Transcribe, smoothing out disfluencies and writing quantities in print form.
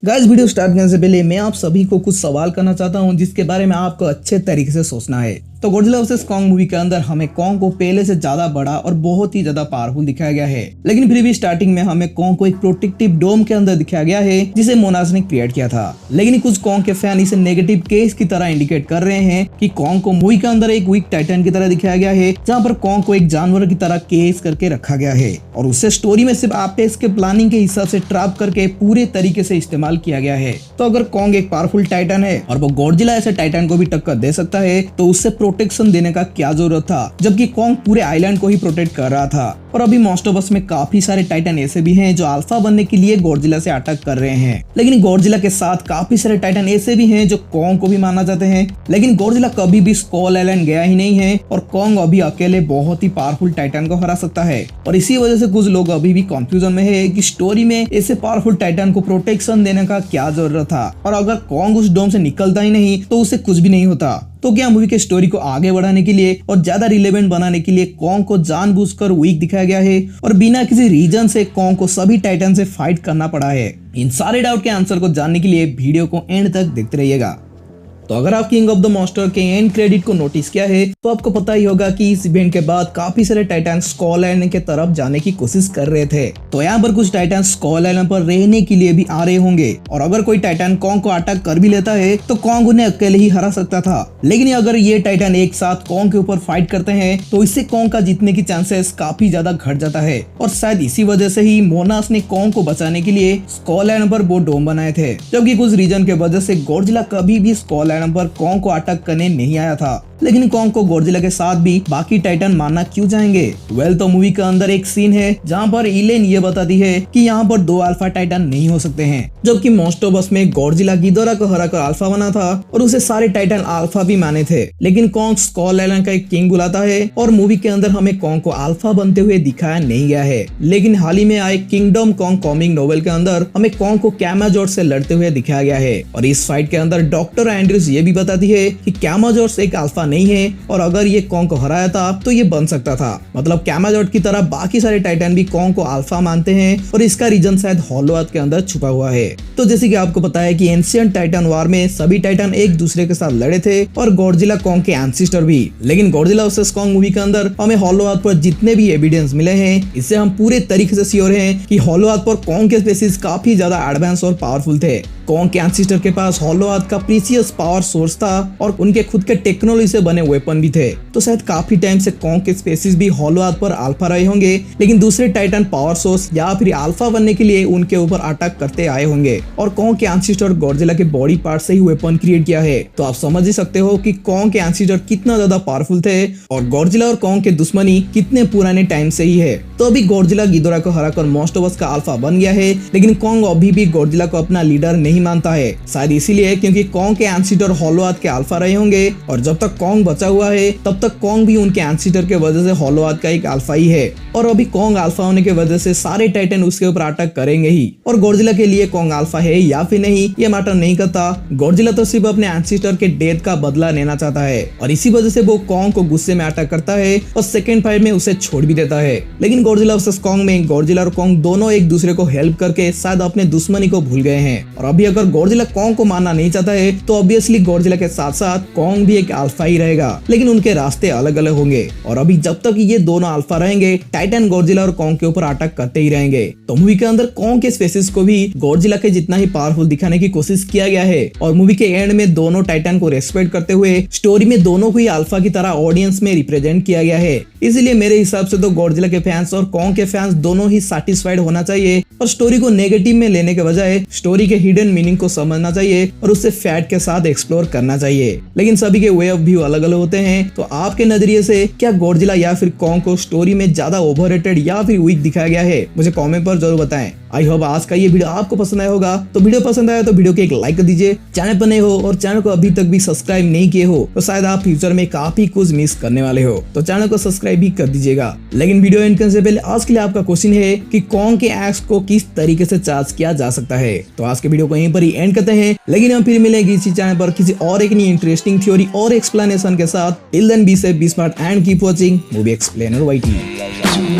Guys video start करने से पहले मैं आप सभी को कुछ सवाल करना चाहता हूं जिसके बारे में आपको अच्छे तरीके से सोचना है। तो गॉडजिला वर्सेस कॉन्ग मूवी के अंदर हमें कॉन्ग को पहले से ज्यादा बड़ा और बहुत ही ज्यादा पावरफुल दिखाया गया है, लेकिन फिर भी स्टार्टिंग में हमें कॉन्ग को एक प्रोटेक्टिव डोम के अंदर दिखाया गया है जिसे मोनास ने क्रिएट किया था। लेकिन कुछ कॉन्ग के फैन इसे नेगेटिव केस की तरह इंडिकेट कर रहे हैं कि कॉन्ग को मूवी के अंदर एक वीक टाइटन की तरह दिखाया गया है, जहाँ पर कॉन्ग को एक जानवर की तरह केस करके रखा गया है और उसे स्टोरी में सिर्फ आपेक्स के प्लानिंग के हिसाब से ट्रैप करके पूरे तरीके से इस्तेमाल किया गया है। तो अगर कॉन्ग एक पावरफुल टाइटन है और वो गॉडजिला ऐसे टाइटन को भी टक्कर दे सकता है तो उससे प्रोटेक्शन देने का क्या जरूरत था, जबकि कॉन्ग पूरे आइलैंड को ही प्रोटेक्ट कर रहा था। और अभी मोस्ट ऑफ अस में काफी सारे टाइटन ऐसे भी हैं जो अल्फा बनने के लिए गॉडजिला से अटैक कर रहे हैं, लेकिन गॉडजिला के साथ काफी सारे टाइटन ऐसे भी हैं जो कॉन्ग को भी मारना चाहते हैं। लेकिन गॉडजिला कभी भी स्कॉल आइलैंड गया ही नहीं है और कॉन्ग अभी अकेले बहुत ही पावरफुल टाइटन को हरा सकता है। और इसी वजह से कुछ लोग अभी भी कंफ्यूजन में है कि स्टोरी में ऐसे पावरफुल टाइटन को प्रोटेक्शन देने का क्या जरूरत था, और अगर कॉन्ग उस डोम से निकलता ही नहीं तो उससे कुछ भी नहीं होता। तो क्या मूवी के स्टोरी को आगे बढ़ाने के लिए और ज्यादा रिलेवेंट बनाने के लिए कॉन्ग को जानबूझकर वीक दिखाया गया है और बिना किसी रीजन से कॉन्ग को सभी टाइटन से फाइट करना पड़ा है? इन सारे डाउट के आंसर को जानने के लिए वीडियो को एंड तक देखते रहिएगा। तो अगर आप किंग ऑफ द मॉन्स्टर के एंड क्रेडिट को नोटिस किया है तो आपको पता ही होगा कि इस इवेंट के बाद काफी सारे टाइटन स्कॉल आइलैंड के तरफ जाने की कोशिश कर रहे थे। तो यहाँ पर कुछ टाइटन स्कॉल आइलैंड पर रहने के लिए भी आ रहे होंगे, और अगर कोई टाइटन कॉन्ग को अटैक कर भी लेता है तो कॉन्ग उन्हें अकेले ही हरा सकता था। लेकिन अगर ये टाइटन एक साथ कॉन्ग के ऊपर फाइट करते हैं तो इससे कॉन्ग का जीतने की चांसेस काफी ज्यादा घट जाता है, और शायद इसी वजह से ही मोनास ने कॉन्ग को बचाने के लिए स्कॉल आइलैंड पर वो डोम बनाए थे, जबकि कुछ रीजन के वजह से गॉडजिला कभी भी स्कॉल आइलैंड पर कॉन्ग को अटैक करने नहीं आया था। लेकिन कॉन्ग को गॉडजिला के साथ भी बाकी टाइटन मारना क्यों जाएंगे? तो मूवी के अंदर एक सीन है जहाँ पर इलेन ये बताती है कि यहाँ पर 2 अल्फा टाइटन नहीं हो सकते हैं, जबकि मोस्ट ऑफ अस में गॉडजिला गिदोरा को हराकर अल्फा बना था और उसे सारे टाइटन अल्फा भी माने थे। लेकिन कॉन्ग स्कॉल आइलैंड का एक किंग बुलाता है और मूवी के अंदर हमें कॉन्ग को अल्फा बनते हुए दिखाया नहीं गया है। लेकिन हाल ही में आए किंगडम कॉन्ग कॉमिक नोवेल के अंदर हमें कॉन्ग को कैमाजोर्स से लड़ते हुए दिखाया गया है, और इस फाइट के अंदर डॉक्टर एंड्रयूज ये भी बताती है कि कैमाजोर्स एक अल्फा नहीं है और अगर ये कॉन्ग को हराया था तो ये बन सकता था। मतलब कैमाजोर्स की तरह बाकी सारे टाइटन भी कॉन्ग को अल्फा मानते हैं और इसका रीजन शायद हॉलो अर्थ के अंदर छुपा हुआ है। तो जैसे कि आपको पता है कि एंशिएंट टाइटन वार में सभी टाइटन एक दूसरे के साथ लड़े थे और गॉडजिला कॉन्ग के एंसेस्टर भी। लेकिन गॉडजिला वर्सेस कॉन्ग मूवी के अंदर हमें हॉलो अर्थ पर जितने भी एविडेंस मिले हैं इससे हम पूरे तरीके से श्योर हैं कि हॉलो अर्थ पर कॉन्ग के स्पेसीज काफी ज्यादा एडवांस और पावरफुल थे। कॉन्ग के एंसेस्टर के पास हॉलो अर्थ का प्रीसियस पावर सोर्स था और उनके खुद के टेक्नोलॉजी से बने वेपन भी थे। तो शायद काफी टाइम से कॉन्ग के स्पेसीज भी हॉलो अर्थ पर अल्फा रहे होंगे, लेकिन दूसरे टाइटन पावर सोर्स या फिर अल्फा बनने के लिए उनके ऊपर अटैक करते आए होंगे, और कॉन्ग के एंसेस्टर गॉडजिला के बॉडी पार्ट से ही वेपन क्रिएट किया है। तो आप समझ ही सकते हो कि कॉन्ग के एंसेस्टर कितना ज्यादा पावरफुल थे और गॉडजिला और कॉन्ग के दुश्मनी कितने पुराने टाइम से ही है। तो अभी गॉडजिला गिदोरा को हराकर मोस्ट ऑफ अस का अल्फा बन गया है, लेकिन कॉन्ग अभी भी गॉडजिला को अपना लीडर नहीं मानता है। शायद इसीलिए क्योंकि कॉन्ग के एंसेस्टर हॉलो अर्थ के अल्फा रहे होंगे, और जब तक कॉन्ग बचा हुआ है तब तक कॉन्ग भी उनके एंसेस्टर के वजह से हॉलो अर्थ का एक अल्फा ही है। और अभी कॉन्ग अल्फा होने की वजह से सारे टाइटन उसके ऊपर अटैक करेंगे ही, और गॉडजिला के लिए कॉन्ग अल्फा है या फिर नहीं ये मैटर नहीं करता। गॉडजिला तो सिर्फ अपने एंसेस्टर के डेथ का बदला लेना चाहता है, और इसी वजह से वो कॉन्ग को गुस्से में अटैक करता है और सेकंड फाइट में उसे छोड़ भी देता है। लेकिन गॉडजिला वर्सेस कॉन्ग में गॉडजिला और कॉन्ग दोनों एक दूसरे को हेल्प करके शायद अपने दुश्मनी को भूल गए हैं, और अभी अगर गॉडजिला कॉन्ग को मारना नहीं चाहता है तो ऑब्वियसली गॉडजिला के साथ साथ कॉन्ग भी एक अल्फा ही रहेगा, लेकिन उनके रास्ते अलग अलग होंगे। और अभी जब तक ये दोनों अल्फा रहेंगे टाइटन गॉडजिला और कॉन्ग के ऊपर अटैक करते ही रहेंगे। तो मूवी के अंदर कॉन्ग के स्पेसीज को भी गॉडजिला के जितना ही पावरफुल दिखाने की कोशिश किया गया है, और मूवी के एंड में दोनों टाइटन को रेस्पेक्ट करते हुए स्टोरी में दोनों को ही अल्फा की तरह ऑडियंस में रिप्रेजेंट किया गया है। इसलिए मेरे हिसाब से तो गॉडजिला के फैंस और कॉन्ग के फैंस दोनों ही सैटिस्फाइड होना चाहिए, और स्टोरी को नेगेटिव में लेने के बजाय स्टोरी के हिडन मीनिंग को समझना चाहिए और उससे फैक्ट के साथ एक्सप्लोर करना चाहिए। लेकिन सभी के वे ऑफ व्यू अलग अलग होते हैं, तो आपके नजरिए से क्या गॉडजिला या फिर कॉन्ग को स्टोरी में ज्यादा ओवररेटेड या फिर वीक दिखाया गया है? मुझे कमेंट पर जरूर बताएं। आई होप आज का ये वीडियो आपको पसंद आया होगा। तो वीडियो पसंद आया तो वीडियो को एक लाइक कर दीजिए। चैनल पर नए हो और चैनल को अभी तक भी सब्सक्राइब नहीं किए हो तो शायद आप फ्यूचर में काफी कुछ मिस करने वाले हो, तो चैनल को सब्सक्राइब भी कर दीजिएगा। लेकिन वीडियो एंड करने से पहले आज के लिए आपका क्वेश्चन है कि कॉन्ग के एक्स को किस तरीके से चार्ज किया जा सकता है? तो आज के वीडियो को यहीं पर ही एंड करते हैं, लेकिन हम फिर मिलेंगे इसी चैनल पर किसी और एक नई इंटरेस्टिंग थ्योरी और एक्सप्लेनेशन के साथ। Till then be safe, be smart and keep watching movie explainer YT।